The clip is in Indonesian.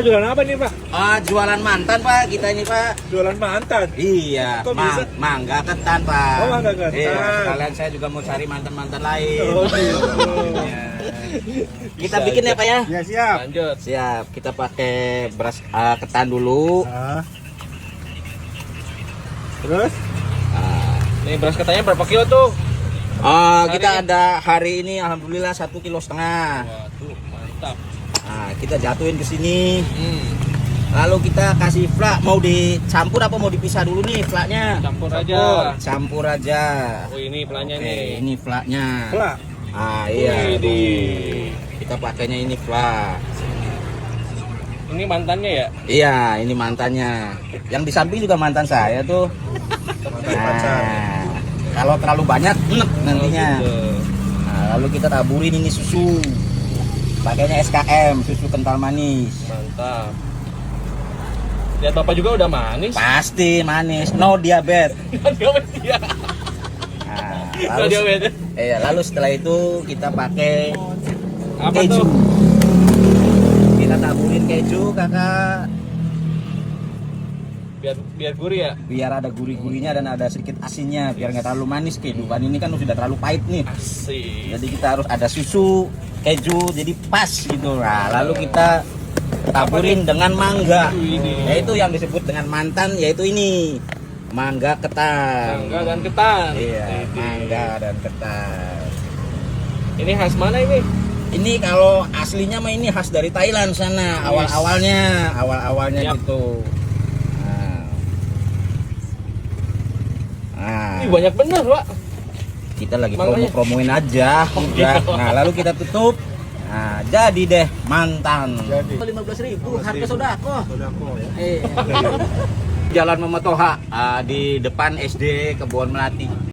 Jualan apa nih Pak? Jualan mantan Pak, kita ini Pak. Jualan mantan? Iya, Kok bisa? mangga ketan Pak. Oh, mangga ketan. Iya, sekalian saya juga mau cari mantan-mantan lain. Oh gitu. Iya. Kita bikin ya Pak ya? Ya siap. Lanjut. Siap, kita pakai beras ketan dulu. Terus? Nih beras ketannya berapa kilo tuh? Kita ada hari ini alhamdulillah 1,5 kilo. Waduh, mantap. Nah, kita jatuhin ke sini. Lalu kita kasih flak. Mau dicampur apa mau dipisah dulu nih flaknya? Campur aja. Campur aja. Oh ini pelanya Oke, nih. ini flaknya. Flak. Iya. Widih. Kita pakainya ini flak. Ini mantannya ya? Iya, ini mantannya. Yang di samping juga mantan saya tuh. pacar. Kalau terlalu banyak enek nantinya. Oh, gitu. Nah, lalu kita taburin ini susu. Pakainya SKM, susu kental manis. Mantap. Lihat bapak juga udah manis. Pasti manis, no diabetes. Dia. Nah, No diabetes. lalu setelah itu kita pakai Apa keju. tuh? Kita taburin keju, Kakak. Biar gurih ya. Biar ada gurih-gurihnya dan ada sedikit asinnya, biar nggak terlalu manis. Kehidupan ini kan sudah terlalu pahit nih. Asik. Jadi kita harus ada susu, keju, jadi pas gitu. Nah, lalu kita taburin dengan mangga. Ini. Yaitu yang disebut dengan mantan, yaitu ini mangga ketan. Mangga dan ketan. Iya, Ini. mangga dan ketan. Ini khas mana ini? Ini kalau aslinya mah ini khas dari Thailand sana, awal-awalnya Yap. gitu. Nah, Ini banyak bener, Pak. kita lagi Mangganya. promoin aja, udah. Nah, lalu kita tutup. Nah, jadi deh mantan. Jadi. 15.000 harga sodako. Sodako ya. Jalan Memetoha di depan SD Kebun Melati.